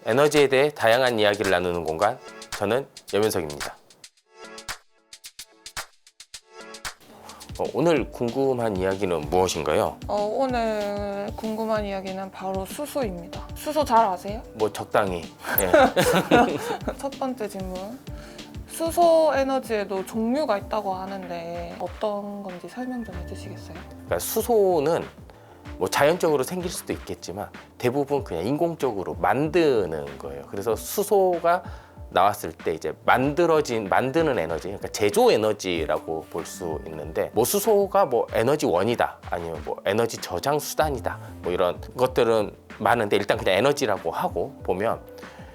에너지에 대해 다양한 이야기를 나누는 공간, 저는 염윤석입니다. 오늘 궁금한 이야기는 무엇인가요? 오늘 궁금한 이야기는 바로 수소입니다. 수소 잘 아세요? 뭐 적당히. 예. 첫 번째 질문. 수소 에너지에도 종류가 있다고 하는데 어떤 건지 설명 좀 해주시겠어요? 그러니까 수소는 뭐 자연적으로 생길 수도 있겠지만 대부분 그냥 인공적으로 만드는 거예요. 그래서 수소가 나왔을 때 이제 만드는 에너지, 그러니까 제조 에너지라고 볼 수 있는데, 뭐 수소가 뭐 에너지 원이다, 아니면 뭐 에너지 저장 수단이다, 뭐 이런 것들은 많은데, 일단 그냥 에너지라고 하고 보면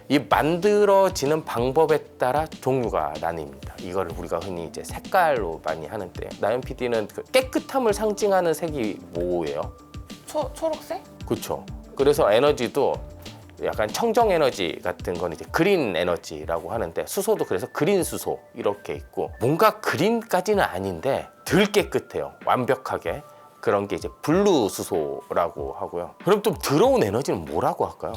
이 만들어지는 방법에 따라 종류가 나뉩니다. 이걸 우리가 흔히 이제 색깔로 많이 하는데, 나연 PD는 그 깨끗함을 상징하는 색이 뭐예요? 초록색? 그렇죠. 그래서 에너지도 약간 청정 에너지 같은 건 이제 그린 에너지라고 하는데, 수소도 그래서 그린 수소 이렇게 있고, 뭔가 그린까지는 아닌데 덜 깨끗해요. 완벽하게. 그런 게 이제 블루 수소라고 하고요. 그럼 좀 더러운 에너지는 뭐라고 할까요?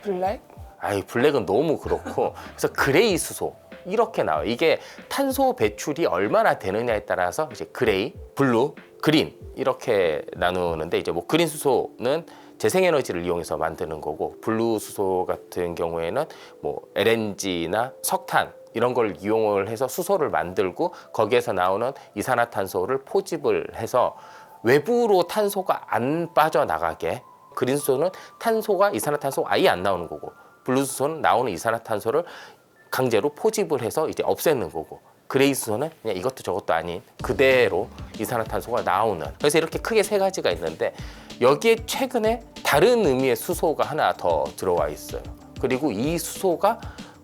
블랙? 아이, 블랙은 너무 그렇고, 그래서 그레이 수소 이렇게 나와요. 이게 탄소 배출이 얼마나 되느냐에 따라서 이제 그레이, 블루, 그린 이렇게 나누는데, 이제 뭐 그린 수소는 재생에너지를 이용해서 만드는 거고, 블루 수소 같은 경우에는 뭐 LNG나 석탄 이런 걸 이용을 해서 수소를 만들고, 거기에서 나오는 이산화탄소를 포집을 해서 외부로 탄소가 안 빠져나가게, 그린 수소는 탄소가 이산화탄소가 아예 안 나오는 거고, 블루 수소는 나오는 이산화탄소를 강제로 포집을 해서 이제 없애는 거고, 그레이 수소는 그냥 이것도 저것도 아닌 그대로 이산화탄소가 나오는. 그래서 이렇게 크게 세 가지가 있는데, 여기에 최근에 다른 의미의 수소가 하나 더 들어와 있어요. 그리고 이 수소가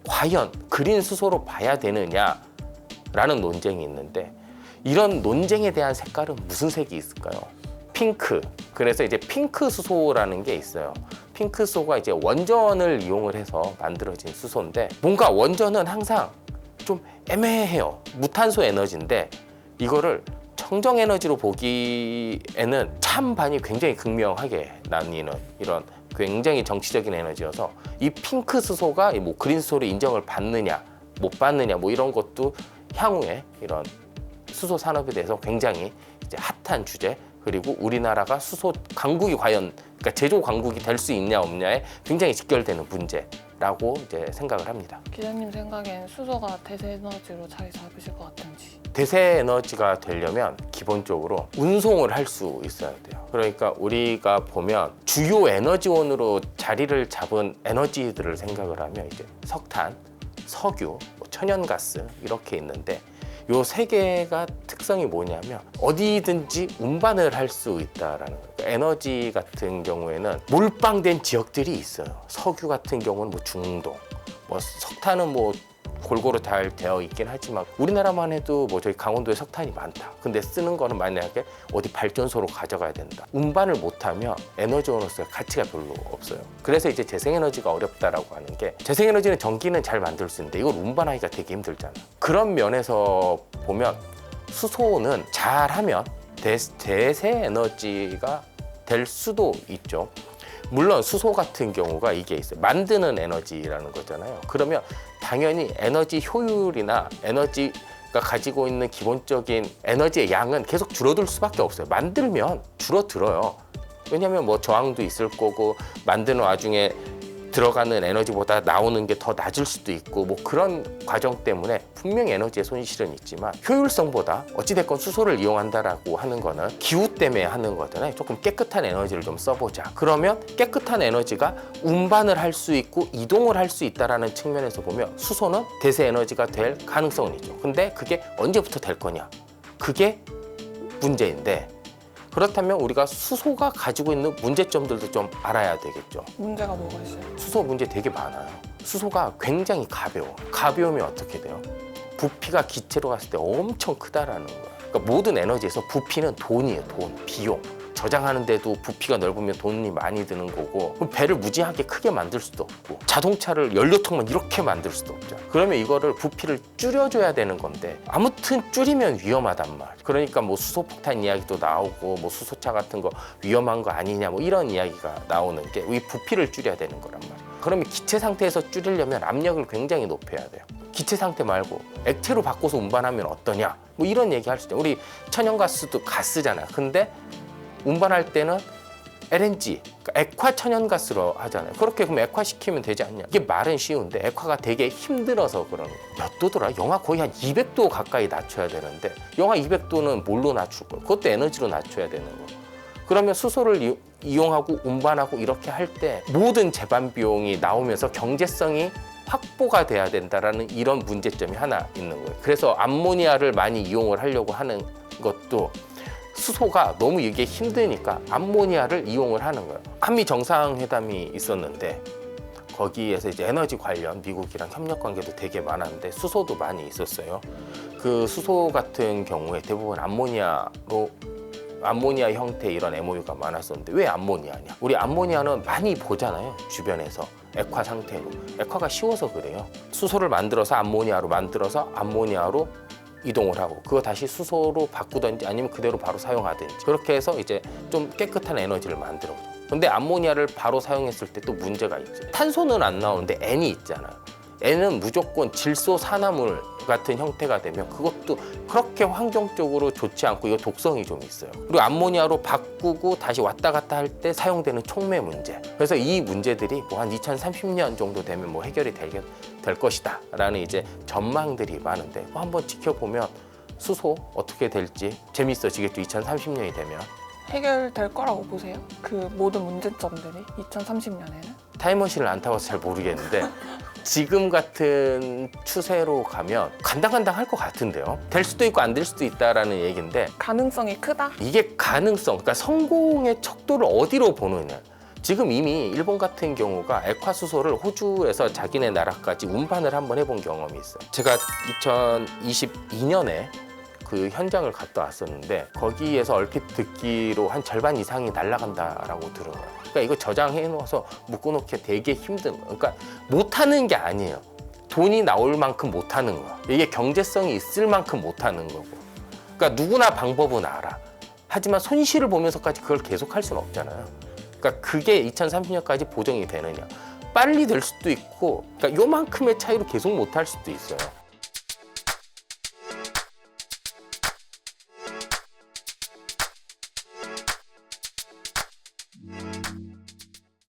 과연 그린 수소로 봐야 되느냐라는 논쟁이 있는데, 이런 논쟁에 대한 색깔은 무슨 색이 있을까요? 핑크. 그래서 이제 핑크 수소라는 게 있어요. 핑크 수소가 이제 원전을 이용을 해서 만들어진 수소인데, 뭔가 원전은 항상 좀 애매해요. 무탄소 에너지인데 이거를 청정 에너지로 보기에는 찬반이 굉장히 극명하게 나뉘는 이런 굉장히 정치적인 에너지여서, 이 핑크 수소가 뭐 그린 수소로 인정을 받느냐 못 받느냐 뭐 이런 것도 향후에 이런 수소 산업에 대해서 굉장히 이제 핫한 주제, 그리고 우리나라가 수소 강국이 과연, 그러니까 제조 강국이 될 수 있냐 없냐에 굉장히 직결되는 문제라고 이제 생각을 합니다. 기자님 생각엔 수소가 대세 에너지로 자리 잡으실 것 같은지? 대세 에너지가 되려면 기본적으로 운송을 할 수 있어야 돼요. 그러니까 우리가 보면 주요 에너지원으로 자리를 잡은 에너지들을 생각을 하면 이제 석탄, 석유, 천연가스 이렇게 있는데, 요 세 개가 특성이 뭐냐면 어디든지 운반을 할 수 있다라는 거예요. 에너지 같은 경우에는 몰빵된 지역들이 있어요. 석유 같은 경우는 뭐 중동, 뭐 석탄은 뭐 골고루 잘 되어 있긴 하지만, 우리나라만 해도 뭐 저희 강원도에 석탄이 많다. 근데 쓰는 거는 만약에 어디 발전소로 가져가야 된다. 운반을 못하면 에너지원으로서의 가치가 별로 없어요. 그래서 이제 재생에너지가 어렵다라고 하는 게, 재생에너지는 전기는 잘 만들 수 있는데 이걸 운반하기가 되게 힘들잖아. 그런 면에서 보면 수소는 잘하면 대세 에너지가 될 수도 있죠. 물론 수소 같은 경우가 이게 있어요. 만드는 에너지라는 거잖아요. 그러면 당연히 에너지 효율이나 에너지가 가지고 있는 기본적인 에너지의 양은 계속 줄어들 수밖에 없어요. 만들면 줄어들어요. 왜냐하면 뭐 저항도 있을 거고, 만드는 와중에 들어가는 에너지보다 나오는 게 더 낮을 수도 있고, 뭐 그런 과정 때문에 분명히 에너지의 손실은 있지만, 효율성보다 어찌됐건 수소를 이용한다라고 하는 거는 기후 때문에 하는 거잖아요. 조금 깨끗한 에너지를 좀 써보자. 그러면 깨끗한 에너지가 운반을 할 수 있고 이동을 할 수 있다라는 측면에서 보면 수소는 대세 에너지가 될 가능성은 있죠. 근데 그게 언제부터 될 거냐? 그게 문제인데, 그렇다면 우리가 수소가 가지고 있는 문제점들도 좀 알아야 되겠죠. 문제가 뭐가 있어요? 수소 문제 되게 많아요. 수소가 굉장히 가벼워. 가벼우면 어떻게 돼요? 부피가 기체로 갔을 때 엄청 크다라는 거야. 그러니까 모든 에너지에서 부피는 돈이에요. 돈, 비용. 저장하는데도 부피가 넓으면 돈이 많이 드는 거고, 그럼 배를 무지하게 크게 만들 수도 없고, 자동차를 연료통만 이렇게 만들 수도 없죠. 그러면 이거를 부피를 줄여줘야 되는 건데, 아무튼 줄이면 위험하단 말. 그러니까 뭐 수소폭탄 이야기도 나오고, 뭐 수소차 같은 거 위험한 거 아니냐, 뭐 이런 이야기가 나오는 게 이 부피를 줄여야 되는 거란 말이에요. 그러면 기체 상태에서 줄이려면 압력을 굉장히 높여야 돼요. 기체 상태 말고 액체로 바꿔서 운반하면 어떠냐? 뭐 이런 얘기 할 수 있죠. 우리 천연가스도 가스잖아요. 근데 운반할 때는 LNG, 그러니까 액화 천연가스로 하잖아요. 그렇게 그럼 액화시키면 되지 않냐? 이게 말은 쉬운데 액화가 되게 힘들어서 그러는 거예요. 몇 도더라? 영하 거의 한 200도 가까이 낮춰야 되는데 영하 200도는 뭘로 낮출 거예요? 그것도 에너지로 낮춰야 되는 거예요. 그러면 수소를 이용하고 운반하고 이렇게 할 때 모든 제반 비용이 나오면서 경제성이 확보가 돼야 된다라는 이런 문제점이 하나 있는 거예요. 그래서 암모니아를 많이 이용을 하려고 하는 것도 수소가 너무 이게 힘드니까 암모니아를 이용을 하는 거예요. 한미 정상회담이 있었는데 거기에서 이제 에너지 관련 미국이랑 협력 관계도 되게 많았는데 수소도 많이 있었어요. 그 수소 같은 경우에 대부분 암모니아 형태 이런 MOU가 많았었는데 왜 암모니아냐? 우리 암모니아는 많이 보잖아요. 주변에서 액화 상태로. 액화가 쉬워서 그래요. 수소를 만들어서 암모니아로 이동을 하고 그거 다시 수소로 바꾸든지 아니면 그대로 바로 사용하든지 그렇게 해서 이제 좀 깨끗한 에너지를 만들어. 근데 암모니아를 바로 사용했을 때 또 문제가 있죠. 탄소는 안 나오는데 N이 있잖아요. N은 무조건 질소 산화물 같은 형태가 되면 그것도 그렇게 환경적으로 좋지 않고 이거 독성이 좀 있어요. 그리고 암모니아로 바꾸고 다시 왔다 갔다 할 때 사용되는 촉매 문제. 그래서 이 문제들이 뭐 한 2030년 정도 되면 뭐 해결이 될 것이다 라는 이제 전망들이 많은데 한번 지켜보면 수소 어떻게 될지 재밌어지겠죠. 2030년이 되면. 해결될 거라고 보세요? 그 모든 문제점들이 2030년에는? 타임머신을 안 타봐서 잘 모르겠는데 지금 같은 추세로 가면 간당간당할 것 같은데요. 될 수도 있고 안 될 수도 있다라는 얘기인데 가능성이 크다? 이게 가능성, 그러니까 성공의 척도를 어디로 보느냐. 지금 이미 일본 같은 경우가 액화수소를 호주에서 자기네 나라까지 운반을 한번 해본 경험이 있어요. 제가 2022년에 그 현장을 갔다 왔었는데 거기에서 얼핏 듣기로 한 절반 이상이 날아간다라고 들은 거예요. 그러니까 이거 저장해 놓아서 묶어놓기 되게 힘든 거예요. 그러니까 못하는 게 아니에요. 돈이 나올 만큼 못하는 거야. 이게 경제성이 있을 만큼 못하는 거고. 그러니까 누구나 방법은 알아. 하지만 손실을 보면서까지 그걸 계속 할 수는 없잖아요. 그러니까 그게 2030년까지 보정이 되느냐. 빨리 될 수도 있고 그러니까 요만큼의 차이로 계속 못할 수도 있어요.